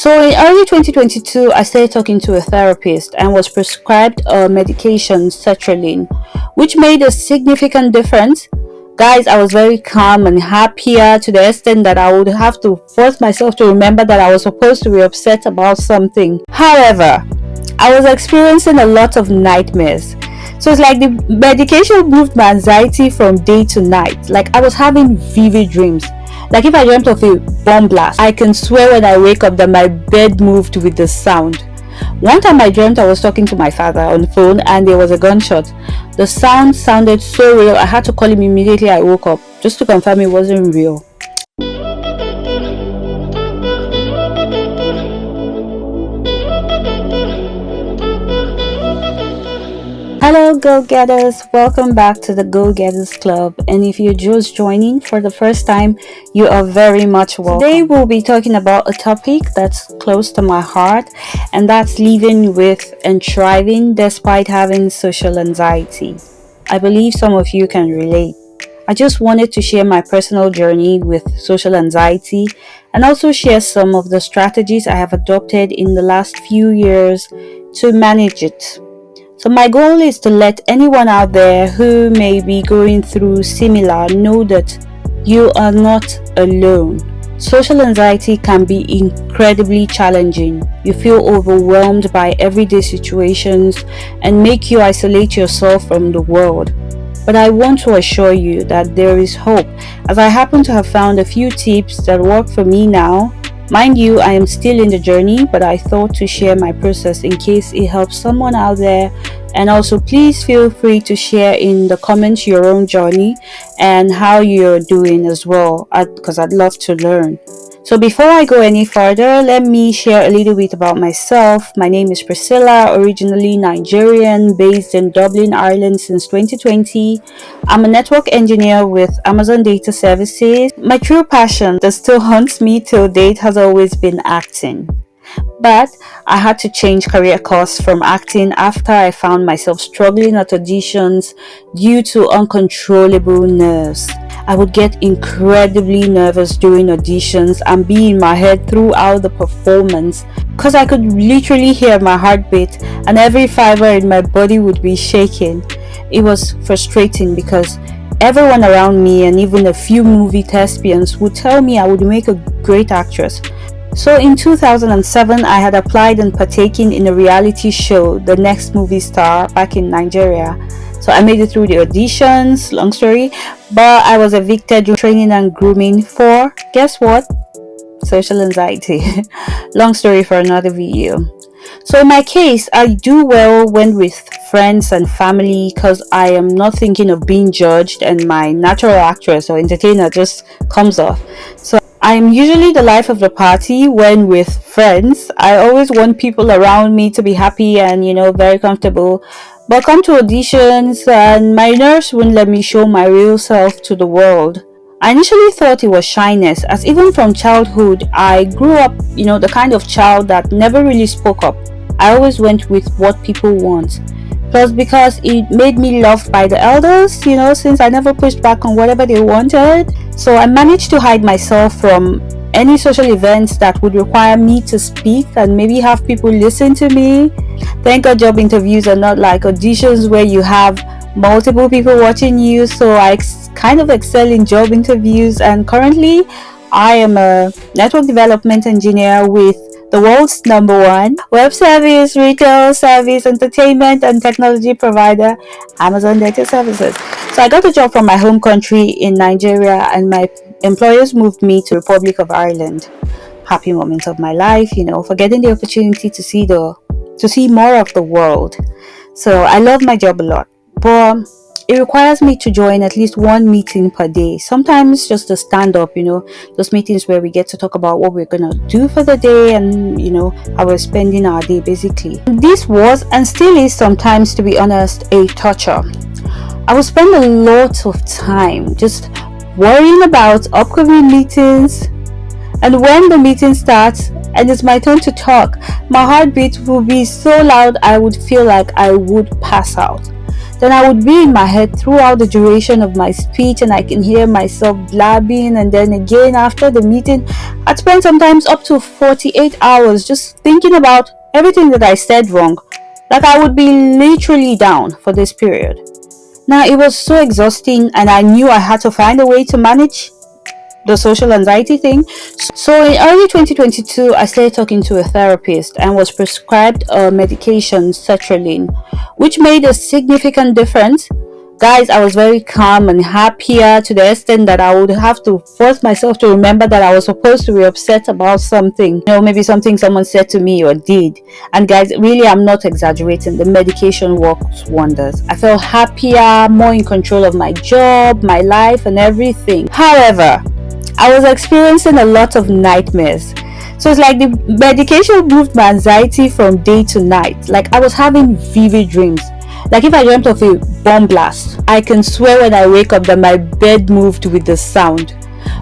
So in early 2022, I started talking to a therapist and was prescribed a medication, sertraline, which made a significant difference. Guys, I was very calm and happier to the extent that I would have to force myself to remember that I was supposed to be upset about something. However, I was experiencing a lot of nightmares. So it's like the medication moved my anxiety from day to night. Like I was having vivid dreams. Like if I dreamt of a bomb blast, I can swear when I wake up that my bed moved with the sound. One time I dreamt I was talking to my father on the phone and there was a gunshot. The sound sounded so real, I had to call him immediately I woke up just to confirm it wasn't real. Hello go-getters, welcome back to the Go-Getters Club, and if you're just joining for the first time, you are very much welcome. Today we'll be talking about a topic that's close to my heart, and that's living with and thriving despite having social anxiety. I believe some of you can relate. I just wanted to share my personal journey with social anxiety and also share some of the strategies I have adopted in the last few years to manage it. So my goal is to let anyone out there who may be going through similar know that you are not alone. Social anxiety can be incredibly challenging. You feel overwhelmed by everyday situations and make you isolate yourself from the world. But I want to assure you that there is hope, as I happen to have found a few tips that work for me now. Mind you, I am still in the journey, but I thought to share my process in case it helps someone out there. And also please feel free to share in the comments your own journey and how you're doing as well, because I'd love to learn. So before I go any further, let me share a little bit about myself. My name is Priscilla, originally Nigerian, based in Dublin, Ireland since 2020. I'm a network engineer with Amazon Data Services. My true passion that still haunts me till date has always been acting. But I had to change career course from acting after I found myself struggling at auditions due to uncontrollable nerves. I would get incredibly nervous during auditions and be in my head throughout the performance because I could literally hear my heartbeat and every fiber in my body would be shaking. It was frustrating because everyone around me and even a few movie thespians would tell me I would make a great actress. So in 2007, I had applied and partaken in a reality show, The Next Movie Star, back in Nigeria. So I made it through the auditions, long story, but I was evicted during training and grooming for, guess what? Social anxiety. Long story for another video. So in my case, I do well when with friends and family because I am not thinking of being judged and my natural actress or entertainer just comes off. So I'm usually the life of the party when with friends. I always want people around me to be happy and, very comfortable. But come to auditions and my nerves wouldn't let me show my real self to the world. I initially thought it was shyness, as even from childhood, I grew up, the kind of child that never really spoke up. I always went with what people want. Plus because it made me loved by the elders, since I never pushed back on whatever they wanted. So I managed to hide myself from any social events that would require me to speak and maybe have people listen to me. Thank God job interviews are not like auditions where you have multiple people watching you. So I kind of excel in job interviews, and currently I am a network development engineer with the world's #1 web service, retail service, entertainment and technology provider, Amazon Data Services. So I got a job from my home country in Nigeria and my employers moved me to Republic of Ireland. Happy moment of my life, for getting the opportunity to see more of the world. So I love my job a lot, but it requires me to join at least one meeting per day. Sometimes just a stand up, those meetings where we get to talk about what we're gonna do for the day and how we're spending our day basically. This was and still is sometimes, to be honest, a torture. I would spend a lot of time just worrying about upcoming meetings, and when the meeting starts and it's my turn to talk, my heartbeat will be so loud I would feel like I would pass out. then I would be in my head throughout the duration of my speech, and I can hear myself blabbing. And then again, after the meeting, I'd spend sometimes up to 48 hours just thinking about everything that I said wrong. Like, I would be literally down for this period. Now, it was so exhausting, and I knew I had to find a way to manage the social anxiety thing. So in early 2022, I started talking to a therapist and was prescribed a medication, sertraline, which made a significant difference. Guys, I was very calm and happier, to the extent that I would have to force myself to remember that I was supposed to be upset about something. Maybe something someone said to me or did. And guys, really, I'm not exaggerating. The medication works wonders. I felt happier, more in control of my job, my life, and everything. However, I was experiencing a lot of nightmares. So it's like the medication moved my anxiety from day to night. Like, I was having vivid dreams. Like, if I dreamt of a bomb blast, I can swear when I wake up that my bed moved with the sound.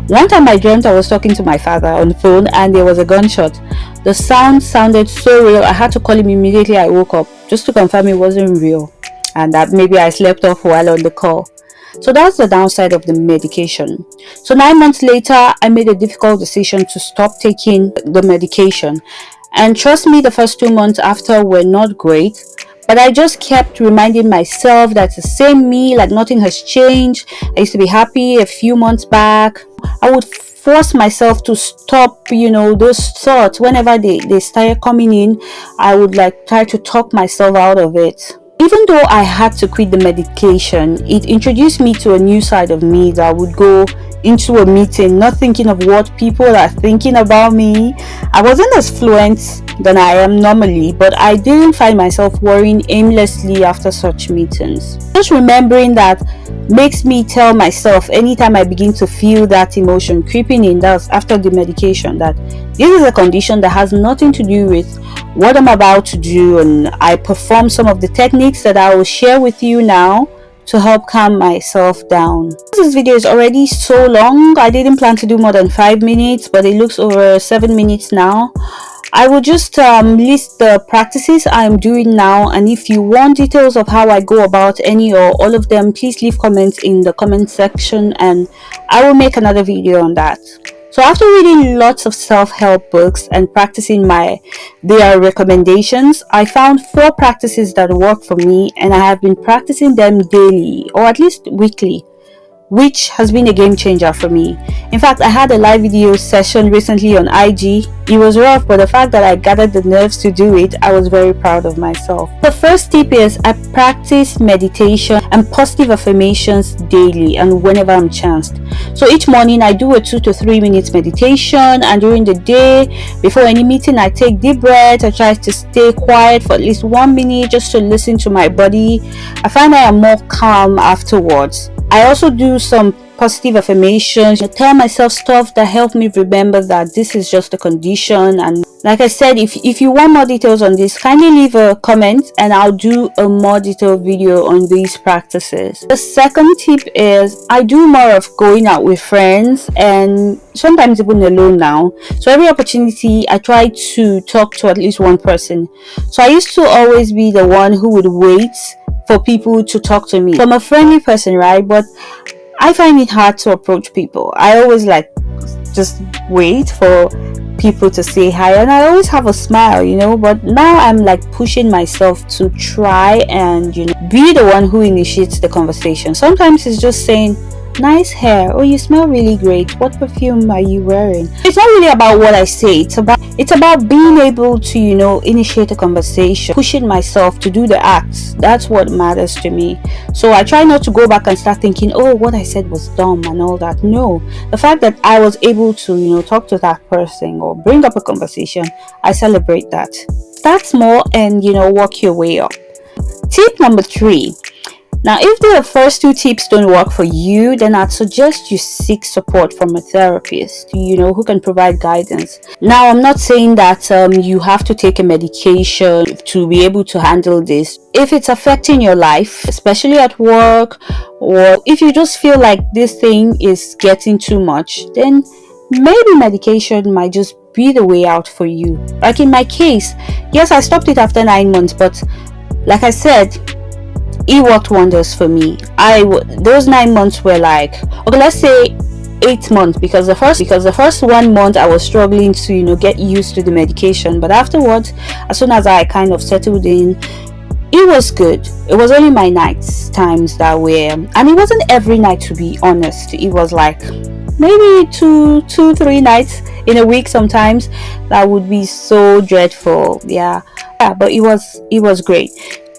One time I dreamt I was talking to my father on the phone and there was a gunshot. The sound sounded so real, I had to call him immediately I woke up, just to confirm it wasn't real and that maybe I slept off while on the call. So that's the downside of the medication. So 9 months later, I made a difficult decision to stop taking the medication. And trust me, the first 2 months after were not great. But I just kept reminding myself that it's the same me, like nothing has changed. I used to be happy a few months back. I would force myself to stop, those thoughts. Whenever they started coming in, I would try to talk myself out of it. Even though I had to quit the medication, it introduced me to a new side of me that would go into a meeting not thinking of what people are thinking about me. I wasn't as fluent than I am normally, but I didn't find myself worrying aimlessly after such meetings. Just remembering that makes me tell myself anytime I begin to feel that emotion creeping in, that's after the medication, that this is a condition that has nothing to do with what I'm about to do, and I perform some of the techniques that I will share with you now to help calm myself down. This video is already so long. I didn't plan to do more than 5 minutes, but it looks over 7 minutes now. I will just list the practices I'm doing now, and if you want details of how I go about any or all of them, please leave comments in the comment section and I will make another video on that. So after reading lots of self-help books and practicing their recommendations, I found 4 practices that work for me, and I have been practicing them daily or at least weekly, which has been a game changer for me. In fact, I had a live video session recently on IG. It was rough, but the fact that I gathered the nerves to do it, I was very proud of myself. The first tip is I practice meditation and positive affirmations daily and whenever I'm chanced. So each morning I do a 2 to 3 minutes meditation, and during the day, before any meeting, I take deep breaths. I try to stay quiet for at least 1 minute just to listen to my body. I find I am more calm afterwards. I also do some positive affirmations. I tell myself stuff that help me remember that this is just a condition. And like I said, if you want more details on this, kindly leave a comment and I'll do a more detailed video on these practices. The second tip is I do more of going out with friends and sometimes even alone now. So every opportunity I try to talk to at least one person. So I used to always be the one who would wait for people to talk to me. So I'm a friendly person, right? But I find it hard to approach people. I always just wait for people to say hi, and I always have a smile, but now I'm pushing myself to try and be the one who initiates the conversation. Sometimes it's just saying, nice hair, oh, you smell really great, what perfume are you wearing? It's not really about what I say, it's about being able to initiate a conversation, pushing myself to do the acts. That's what matters to me. So I try not to go back and start thinking, oh, what I said was dumb and all that. No, the fact that I was able to talk to that person or bring up a conversation, I celebrate that. Start small and work your way up. Tip number 3. Now, if the first 2 tips don't work for you, then I'd suggest you seek support from a therapist, who can provide guidance. Now, I'm not saying that you have to take a medication to be able to handle this. If it's affecting your life, especially at work, or if you just feel like this thing is getting too much, then maybe medication might just be the way out for you. Like in my case, yes, I stopped it after 9 months, but like I said, it worked wonders for me. Those 9 months were like, okay, let's say 8 months, because the first 1 month I was struggling to get used to the medication, but afterwards, as soon as I kind of settled in, it was good. It was only my nights times that were, and it wasn't every night, to be honest. It was like maybe two, 3 nights in a week sometimes. That would be so dreadful. Yeah, but it was great.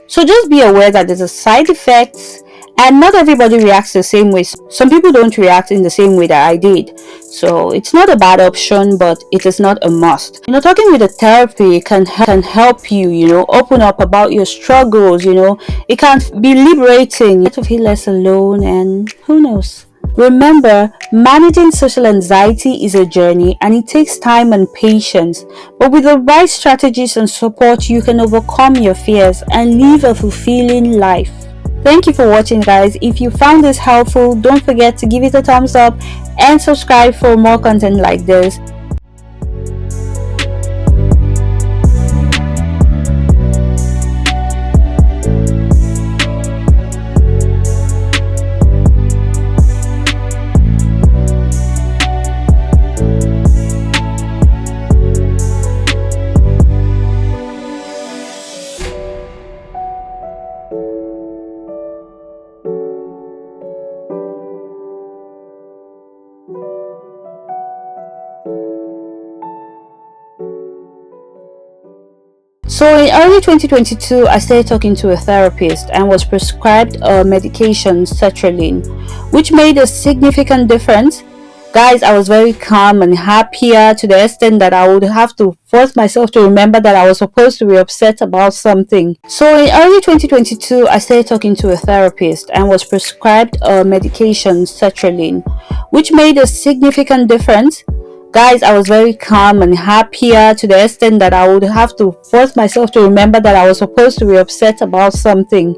So just be aware that there's a side effects, and not everybody reacts the same way. Some people don't react in the same way that I did. So it's not a bad option, but it is not a must. Talking with a therapy can help you, open up about your struggles. It can be liberating. You get to feel less alone, and who knows. Remember, managing social anxiety is a journey, and it takes time and patience. But with the right strategies and support, you can overcome your fears and live a fulfilling life. Thank you for watching, guys. If you found this helpful, don't forget to give it a thumbs up and subscribe for more content like this. So in early 2022, I started talking to a therapist and was prescribed a medication, sertraline, which made a significant difference. Guys, I was very calm and happier, to the extent that I would have to force myself to remember that I was supposed to be upset about something. So in early 2022, I started talking to a therapist and was prescribed a medication, sertraline, which made a significant difference. Guys, I was very calm and happier, to the extent that I would have to force myself to remember that I was supposed to be upset about something.